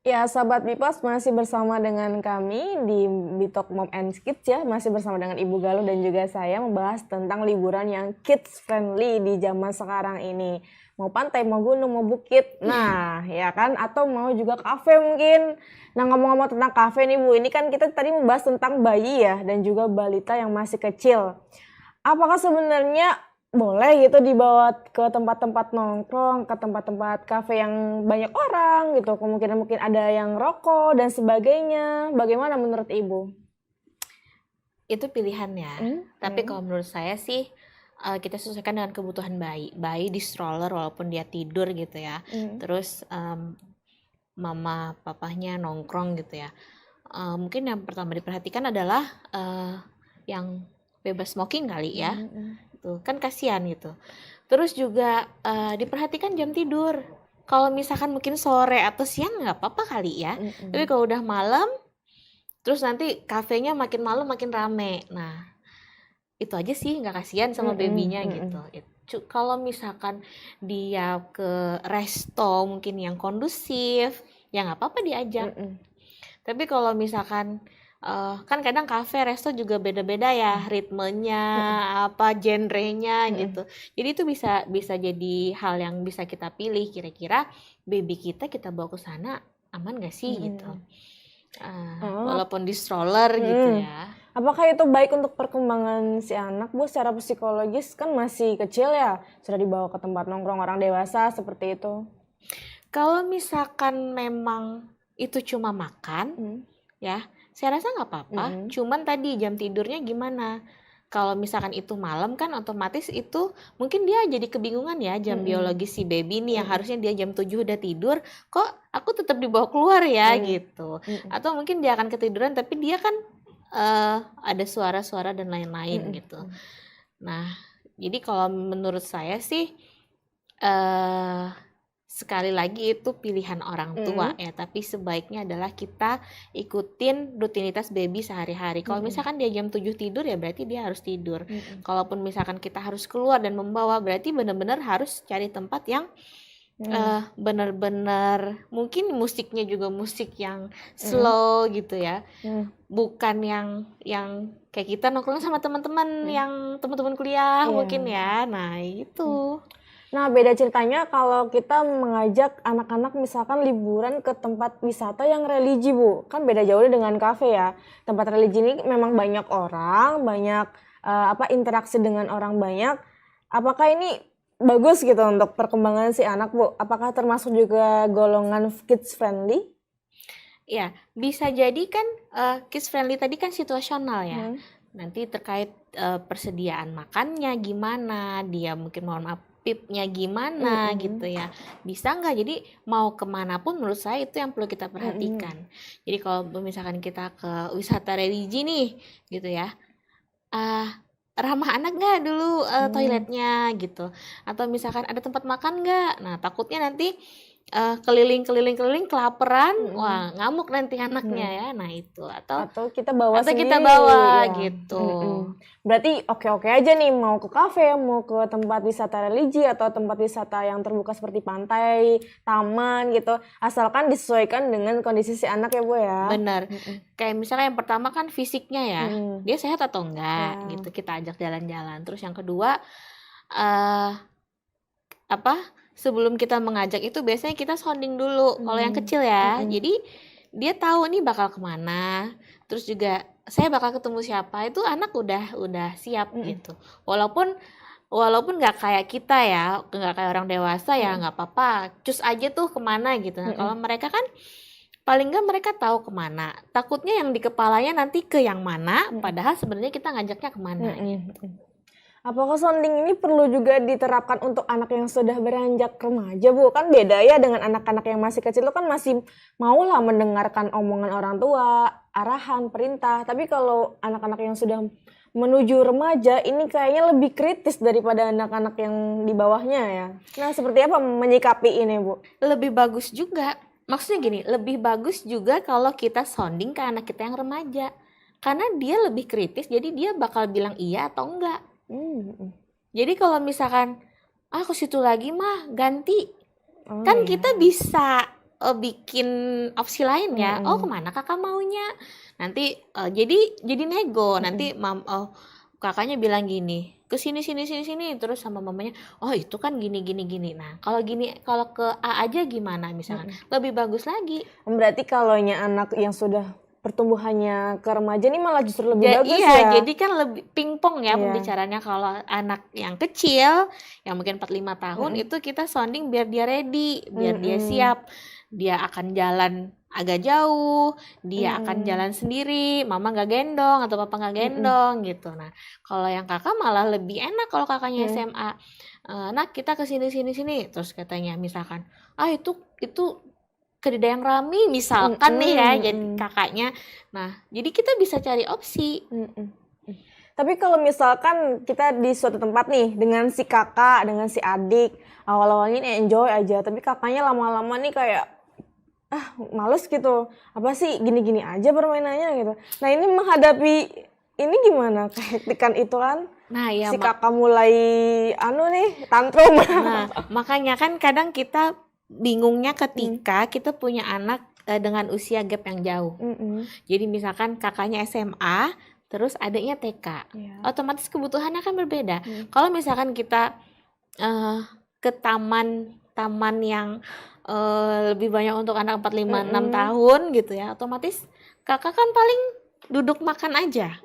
Ya, sahabat Bipas masih bersama dengan kami di Bitalk Mom and Kids ya, masih bersama dengan Ibu Galuh dan juga saya membahas tentang liburan yang kids friendly di zaman sekarang ini. Mau pantai, mau gunung, mau bukit, nah ya kan, atau mau juga kafe mungkin. Nah ngomong-ngomong tentang kafe nih Bu, ini kan kita tadi membahas tentang bayi ya dan juga balita yang masih kecil. Apakah sebenarnya boleh gitu dibawa ke tempat-tempat nongkrong, ke tempat-tempat kafe yang banyak orang gitu, kemungkinan mungkin ada yang rokok dan sebagainya. Bagaimana menurut Ibu? Itu pilihan ya. Tapi Hmm. kalau menurut saya sih kita sesuaikan dengan kebutuhan bayi. Bayi di stroller walaupun dia tidur gitu ya. Hmm. Terus mama papahnya nongkrong gitu ya. Mungkin yang pertama diperhatikan adalah yang bebas smoking kali ya. Tuh kan kasihan gitu. Terus juga diperhatikan jam tidur. Kalau misalkan mungkin sore atau siang nggak apa-apa kali ya. Tapi kalau udah malam, terus nanti kafenya makin malam makin rame. Nah, itu aja sih nggak kasihan sama babynya gitu. Kalau misalkan dia ke resto mungkin yang kondusif, ya nggak apa-apa diajak. Tapi kalau misalkan kan kadang kafe, resto juga beda-beda ya ritmenya, apa genrenya gitu. Jadi itu bisa bisa jadi hal yang bisa kita pilih kira-kira baby kita bawa ke sana aman gak sih gitu. Walaupun di stroller gitu ya. Apakah itu baik untuk perkembangan si anak Bu secara psikologis, kan masih kecil ya, sudah dibawa ke tempat nongkrong orang dewasa seperti itu? Kalau misalkan memang itu cuma makan, ya, saya rasa nggak apa-apa. Cuman tadi jam tidurnya gimana? Kalau misalkan itu malam kan otomatis itu mungkin dia jadi kebingungan ya jam biologis si baby nih yang harusnya dia jam 7 udah tidur, kok aku tetap dibawa keluar ya gitu. Atau mungkin dia akan ketiduran tapi dia kan ada suara-suara dan lain-lain gitu. Nah, jadi kalau menurut saya sih sekali lagi itu pilihan orang tua ya, tapi sebaiknya adalah kita ikutin rutinitas baby sehari-hari. Kalau misalkan dia jam 7 tidur ya berarti dia harus tidur. Kalaupun misalkan kita harus keluar dan membawa berarti benar-benar harus cari tempat yang benar-benar mungkin musiknya juga musik yang slow gitu ya. Bukan yang kayak kita nongkrong sama teman-teman yang teman-teman kuliah mungkin ya. Nah, itu. Nah, beda ceritanya kalau kita mengajak anak-anak misalkan liburan ke tempat wisata yang religi, Bu. Kan beda jauh dengan kafe ya. Tempat religi ini memang banyak orang, banyak interaksi dengan orang banyak. Apakah ini bagus gitu untuk perkembangan si anak, Bu? Apakah termasuk juga golongan kids friendly? Ya, bisa jadi kan kids friendly tadi kan situasional ya. Nanti terkait persediaan makannya gimana, dia mungkin mohon maaf pipnya gimana gitu ya. Bisa nggak? Jadi mau kemana pun menurut saya itu yang perlu kita perhatikan. Jadi kalau misalkan kita ke wisata religi nih gitu ya, ramah anak nggak dulu toiletnya gitu. Atau misalkan ada tempat makan nggak? Nah takutnya nanti keliling-keliling kelaparan, wah ngamuk nanti anaknya ya. Nah itu Atau kita bawa atau kita sendiri bawa ya. gitu. Berarti oke-oke aja nih mau ke kafe, mau ke tempat wisata religi atau tempat wisata yang terbuka seperti pantai, taman gitu. Asalkan disesuaikan dengan kondisi si anak ya Bu ya. Bener. Kayak misalnya yang pertama kan fisiknya ya, dia sehat atau enggak gitu. Kita ajak jalan-jalan. Terus yang kedua sebelum kita mengajak itu biasanya kita sounding dulu kalau yang kecil ya. Jadi dia tahu nih bakal kemana. Terus juga saya bakal ketemu siapa itu anak udah siap gitu. Walaupun nggak kayak kita ya, nggak kayak orang dewasa ya nggak apa-apa. Cus aja tuh kemana gitu. Nah kalau mereka kan paling nggak mereka tahu kemana. Takutnya yang di kepalanya nanti ke yang mana, padahal sebenarnya kita ngajaknya kemana gitu. Apakah sounding ini perlu juga diterapkan untuk anak yang sudah beranjak remaja, Bu? Kan beda ya dengan anak-anak yang masih kecil, itu kan masih maulah mendengarkan omongan orang tua, arahan, perintah. Tapi kalau anak-anak yang sudah menuju remaja, ini kayaknya lebih kritis daripada anak-anak yang di bawahnya ya. Nah, seperti apa menyikapi ini, Bu? Lebih bagus juga. Maksudnya gini, lebih bagus juga kalau kita sounding ke anak kita yang remaja. Karena dia lebih kritis, jadi dia bakal bilang iya atau enggak. Jadi kalau misalkan ke situ lagi mah ganti, kan kita bisa bikin opsi lain ya. Oh, kemana kakak maunya? Nanti jadi nego. Nanti kakaknya bilang gini, ke sini sini, terus sama mamanya, oh itu kan gini gini gini. Nah, kalau ke A aja gimana misalkan? Lebih bagus lagi. Berarti kalaunya anak yang sudah pertumbuhannya ke remaja nih malah justru lebih bagus Iya, ya. jadi kan lebih pingpong ya pembicaranya. Kalau anak yang kecil, yang mungkin 4-5 tahun, itu kita sounding biar dia ready, biar dia siap. Dia akan jalan agak jauh, dia akan jalan sendiri, mama nggak gendong atau papa nggak gendong gitu. Nah, kalau yang kakak malah lebih enak kalau kakaknya SMA. Nah, kita ke sini, terus katanya misalkan, itu keledai yang rami misalkan nih ya, jadi kakaknya. Nah, jadi kita bisa cari opsi. Tapi kalau misalkan kita di suatu tempat nih dengan si kakak, dengan si adik, awal-awalnya ini enjoy aja, tapi kakaknya lama-lama nih kayak males gitu. Apa sih gini-gini aja permainannya gitu. Nah, ini menghadapi ini gimana kehektikan itu kan? Nah, ya si kakak mulai tantrum. Nah, makanya kan kadang kita bingungnya ketika kita punya anak dengan usia gap yang jauh. Jadi misalkan kakaknya SMA, terus adiknya TK, otomatis kebutuhannya kan berbeda. Kalau misalkan kita ke taman yang lebih banyak untuk anak 4, 5, 6 tahun gitu ya, otomatis kakak kan paling duduk makan aja.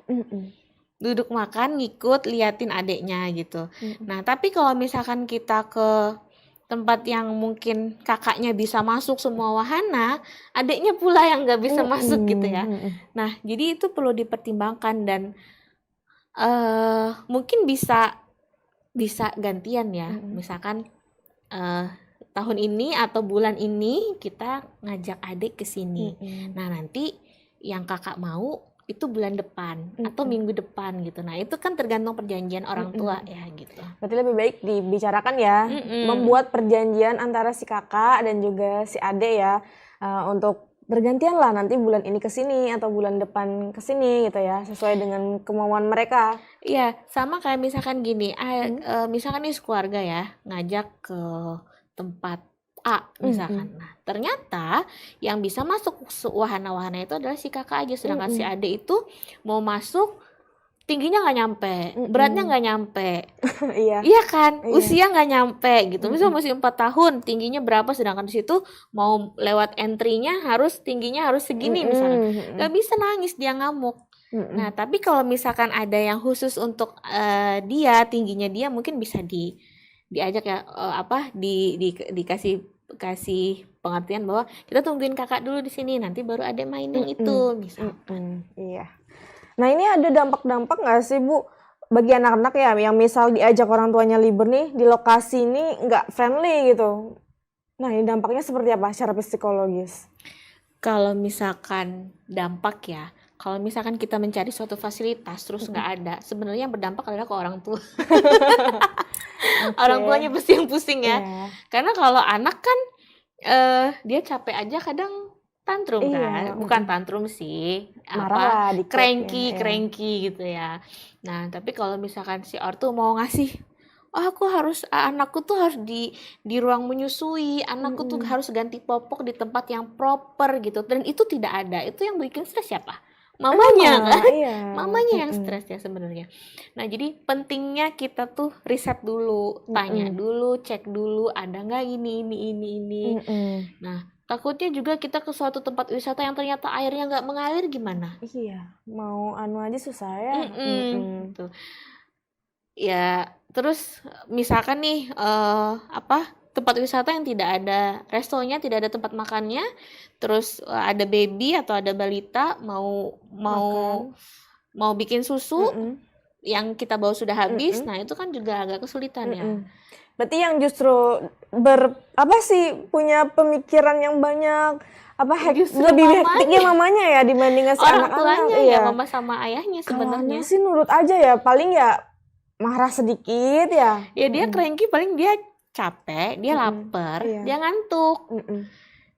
Duduk makan, ngikut, liatin adiknya gitu. Nah, tapi kalau misalkan kita ke tempat yang mungkin kakaknya bisa masuk semua wahana, adiknya pula yang nggak bisa masuk gitu ya. Nah, jadi itu perlu dipertimbangkan dan mungkin bisa gantian ya. Misalkan tahun ini atau bulan ini kita ngajak adik ke sini. Nah, nanti yang kakak mau itu bulan depan atau minggu depan gitu. Nah, itu kan tergantung perjanjian orang tua ya gitu. Berarti lebih baik dibicarakan ya, membuat perjanjian antara si kakak dan juga si adik ya, untuk bergantian lah nanti bulan ini ke sini atau bulan depan ke sini gitu ya, sesuai dengan kemauan mereka. Iya, sama kayak misalkan gini, misalkan nih keluarga ya ngajak ke tempat A misalkan. Nah, ternyata yang bisa masuk wahana-wahana itu adalah si kakak aja, sedangkan si adik itu mau masuk tingginya nggak nyampe, beratnya nggak nyampe. Iya kan, usia nggak nyampe gitu. Misal masih 4 tahun, tingginya berapa, sedangkan di situ mau lewat entry-nya tingginya harus segini misalkan. Nggak bisa, nangis dia, ngamuk. Nah, tapi kalau misalkan ada yang khusus untuk dia, tingginya dia mungkin bisa diajak ya, dikasih pengertian bahwa kita tungguin kakak dulu di sini, nanti baru ada main yang itu misalkan. Iya. Nah, ini ada dampak-dampak nggak sih Bu bagi anak-anak ya yang misal diajak orang tuanya libur nih di lokasi ini nggak friendly gitu. Nah, ini dampaknya seperti apa secara psikologis? Kalau misalkan dampak ya, kalau misalkan kita mencari suatu fasilitas terus nggak ada, sebenarnya yang berdampak adalah ke orang tua. Orang tuanya pasti yang pusing ya. Karena kalau anak kan dia capek aja kadang tantrum kan, bukan tantrum sih, marah lah, cranky gitu ya. Nah, tapi kalau misalkan si ortu mau ngasih, anakku tuh harus di ruang menyusui, anakku tuh harus ganti popok di tempat yang proper gitu, dan itu tidak ada, itu yang bikin stres siapa? Mamanya kan, mamanya yang stres ya sebenarnya. Nah, jadi pentingnya kita tuh riset dulu, tanya dulu, cek dulu ada nggak ini. Nah, takutnya juga kita ke suatu tempat wisata yang ternyata airnya nggak mengalir gimana? Iya, mau aja susah ya. Gitu. Ya, terus misalkan nih tempat wisata yang tidak ada restonya, tidak ada tempat makannya, terus ada baby atau ada balita mau bikin susu yang kita bawa sudah habis, nah itu kan juga agak kesulitan ya. Berarti yang justru punya pemikiran yang banyak, lebih hektiknya mamanya ya dibandingkan si orang anak-anak. Tuanya ya, mama sama ayahnya sebenarnya. Kalau sih nurut aja ya, paling ya marah sedikit ya. Ya dia cranky, paling dia capek, dia lapar, dia ngantuk.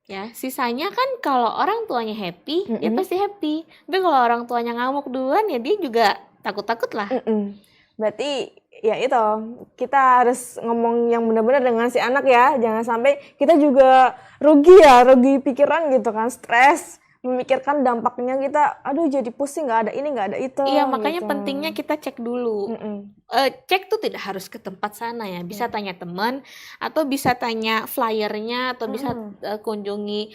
Ya, sisanya kan kalau orang tuanya happy, dia pasti happy. Tapi kalau orang tuanya ngamuk duluan ya dia juga takut-takut lah. Berarti ya itu kita harus ngomong yang benar-benar dengan si anak ya, jangan sampai kita juga rugi pikiran gitu kan, stres memikirkan dampaknya, kita aduh jadi pusing, nggak ada ini nggak ada itu. Iya, makanya gitu. pentingnya kita cek dulu. Cek tuh tidak harus ke tempat sana ya, bisa tanya teman atau bisa tanya flyernya atau bisa kunjungi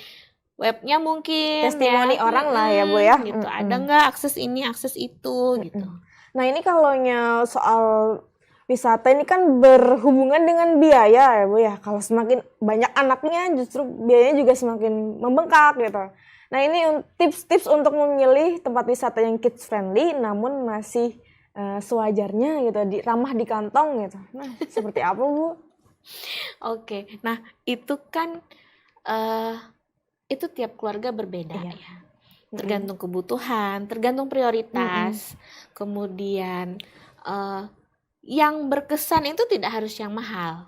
webnya mungkin Testimoni ya. orang lah ya Bu ya. Gitu. Ada nggak akses ini akses itu gitu. Nah ini kalau soal wisata ini kan berhubungan dengan biaya ya Bu ya. Kalau semakin banyak anaknya justru biayanya juga semakin membengkak gitu. Nah ini tips-tips untuk memilih tempat wisata yang kids friendly namun masih sewajarnya gitu, ramah di kantong gitu. Nah seperti apa Bu? Oke, nah itu kan itu tiap keluarga berbeda ya. Tergantung kebutuhan, tergantung prioritas. Kemudian yang berkesan itu tidak harus yang mahal.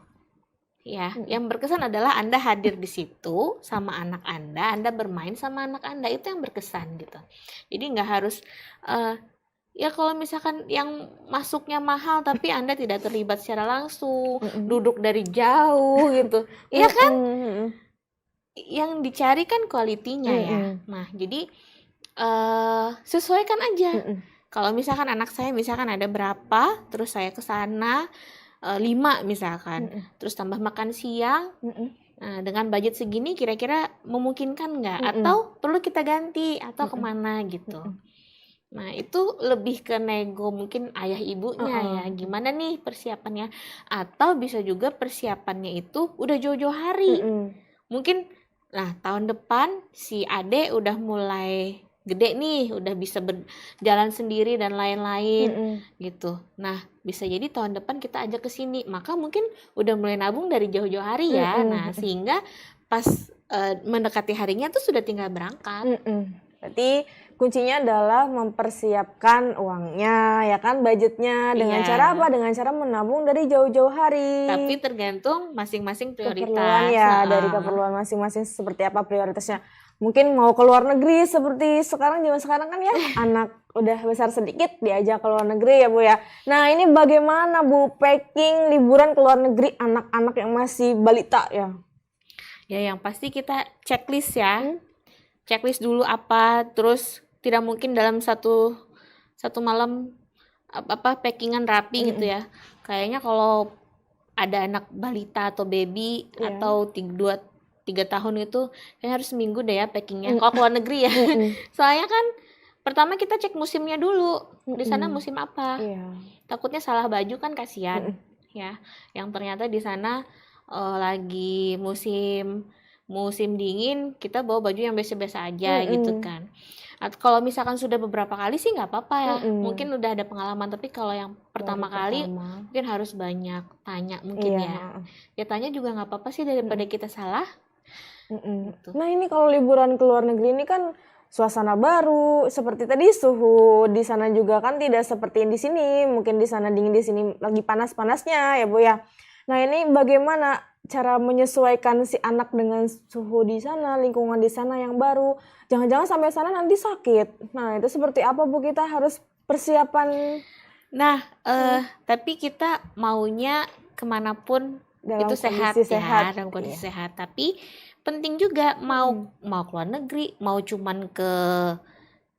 Ya, yang berkesan adalah Anda hadir di situ sama anak Anda bermain sama anak Anda, itu yang berkesan gitu. Jadi nggak harus ya kalau misalkan yang masuknya mahal tapi Anda tidak terlibat secara langsung, duduk dari jauh gitu. Iya kan? Yang dicari kan kualitinya ya. Nah, jadi sesuaikan aja. Kalau misalkan anak saya misalkan ada berapa, terus saya ke sana 5 misalkan, terus tambah makan siang. Nah, dengan budget segini kira-kira memungkinkan nggak? Atau perlu kita ganti atau kemana gitu. Nah, itu lebih ke nego mungkin ayah ibunya ya. Gimana nih persiapannya? Atau bisa juga persiapannya itu udah jauh-jauh hari. Mungkin nah tahun depan si Ade udah mulai gede nih, udah bisa berjalan sendiri dan lain-lain gitu. Nah, bisa jadi tahun depan kita ajak ke sini. Maka mungkin udah mulai nabung dari jauh-jauh hari ya. Nah, sehingga pas mendekati harinya tuh sudah tinggal berangkat. Berarti kuncinya adalah mempersiapkan uangnya, ya kan, budgetnya. Dengan cara apa? Dengan cara menabung dari jauh-jauh hari. Tapi tergantung masing-masing prioritas. Keperluan ya, dari keperluan masing-masing seperti apa prioritasnya. Mungkin mau ke luar negeri seperti sekarang, zaman sekarang kan ya, anak udah besar sedikit diajak ke luar negeri ya Bu ya. Nah ini bagaimana Bu packing liburan ke luar negeri anak-anak yang masih balita ya? Ya yang pasti kita checklist ya. Checklist dulu apa, terus tidak mungkin dalam satu malam packingan rapi gitu ya. Kayaknya kalau ada anak balita atau baby atau 3 tahun itu kayaknya harus seminggu deh ya packingnya. Kalau keluar negeri ya. Soalnya kan pertama kita cek musimnya dulu. Di sana musim apa? Takutnya salah baju kan kasihan ya. Yang ternyata di sana lagi musim dingin, kita bawa baju yang biasa-biasa aja gitu kan. Atau kalau misalkan sudah beberapa kali sih nggak apa-apa ya, mungkin udah ada pengalaman. Tapi kalau yang pertama kali mungkin harus banyak tanya mungkin ya tanya juga nggak apa-apa sih daripada kita salah. Gitu. Nah ini kalau liburan ke luar negeri ini kan suasana baru, seperti tadi suhu di sana juga kan tidak seperti di sini, mungkin di sana dingin, di sini lagi panas-panasnya ya Bu ya. Nah ini bagaimana cara menyesuaikan si anak dengan suhu di sana, lingkungan di sana yang baru, jangan-jangan sampai sana nanti sakit. Nah itu seperti apa Bu, kita harus persiapan. Nah tapi kita maunya kemanapun dalam itu sehat sehat ya, dalam kondisi sehat. Tapi penting juga mau ke luar negeri, mau cuman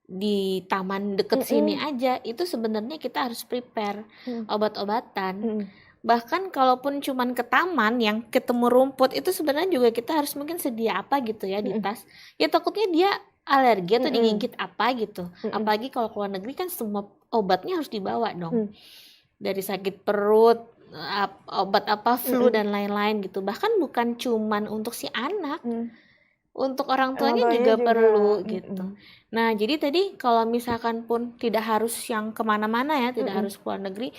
di taman deket sini aja, itu sebenarnya kita harus prepare obat-obatan. Bahkan kalaupun cuman ke taman yang ketemu rumput, itu sebenarnya juga kita harus mungkin sedia apa gitu ya di tas. Ya takutnya dia alergi atau digigit apa gitu. Apalagi kalau ke luar negeri kan semua obatnya harus dibawa dong. Dari sakit perut, obat apa flu dan lain-lain gitu. Bahkan bukan cuman untuk si anak, untuk orang tuanya juga perlu gitu. Nah jadi tadi kalau misalkan pun tidak harus yang kemana-mana ya, tidak harus ke luar negeri,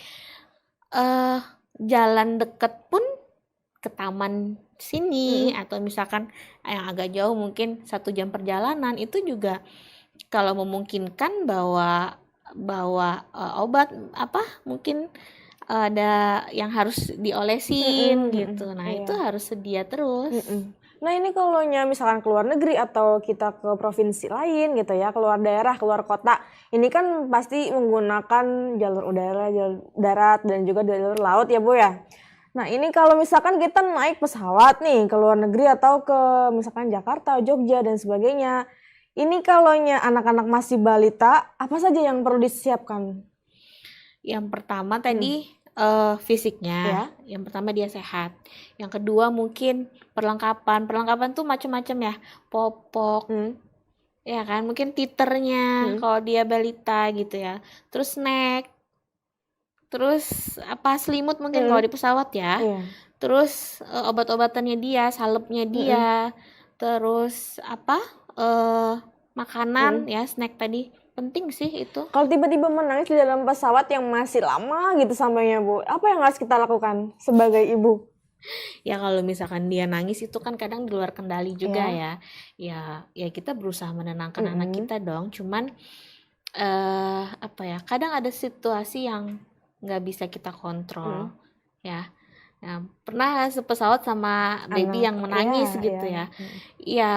jalan deket pun ke taman sini atau misalkan yang agak jauh mungkin 1 jam perjalanan, itu juga kalau memungkinkan bawa obat apa mungkin ada yang harus diolesin gitu. Nah itu harus sedia terus. Nah ini kalau misalkan keluar negeri atau kita ke provinsi lain gitu ya, keluar daerah, keluar kota, ini kan pasti menggunakan jalur udara, jalur darat, dan juga jalur laut ya Bu ya. Nah ini kalau misalkan kita naik pesawat nih ke luar negeri atau ke misalkan Jakarta, Jogja, dan sebagainya. Ini kalau anak-anak masih balita, apa saja yang perlu disiapkan? Yang pertama tadi fisiknya, Ya. yang pertama dia sehat. Yang kedua mungkin perlengkapan. Perlengkapan tuh macam-macam ya, popok, ya kan, mungkin titernya kalau dia balita gitu ya. Terus snack, terus apa selimut mungkin kalau di pesawat ya. Iya. Terus obat-obatannya dia, salepnya dia. Terus apa makanan ya, snack tadi. Penting sih itu. Kalau tiba-tiba menangis di dalam pesawat yang masih lama gitu sampainya Bu, apa yang harus kita lakukan sebagai ibu? Ya kalau misalkan dia nangis itu kan kadang di luar kendali juga ya. Ya kita berusaha menenangkan anak kita dong. Cuman apa ya? Kadang ada situasi yang nggak bisa kita kontrol ya. Nah, pernah sepesawat sama baby yang menangis gitu ya. Ya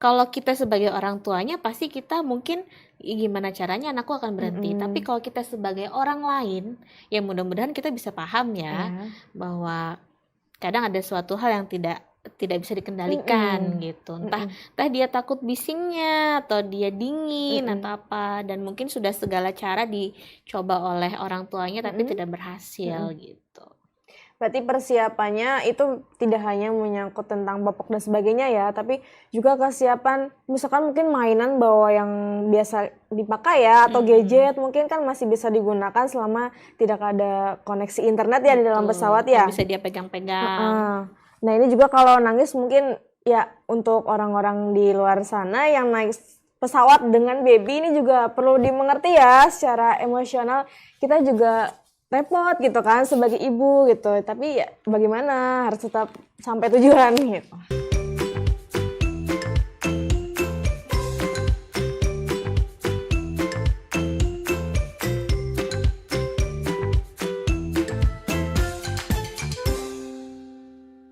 kalau kita sebagai orang tuanya pasti kita mungkin gimana caranya anakku akan berhenti. Tapi kalau kita sebagai orang lain, ya mudah-mudahan kita bisa paham ya bahwa kadang ada suatu hal yang tidak bisa dikendalikan gitu. Entah dia takut bisingnya atau dia dingin atau apa, dan mungkin sudah segala cara dicoba oleh orang tuanya tapi tidak berhasil gitu. Berarti persiapannya itu tidak hanya menyangkut tentang popok dan sebagainya ya, tapi juga kesiapan misalkan mungkin mainan bawa yang biasa dipakai ya, atau gadget mungkin kan masih bisa digunakan selama tidak ada koneksi internet ya di dalam pesawat ya. Bisa dia pegang-pegang. Nah ini juga kalau nangis mungkin ya untuk orang-orang di luar sana yang naik pesawat dengan baby ini juga perlu dimengerti ya secara emosional. Kita juga repot gitu kan sebagai ibu gitu, tapi ya bagaimana harus tetap sampai tujuan gitu.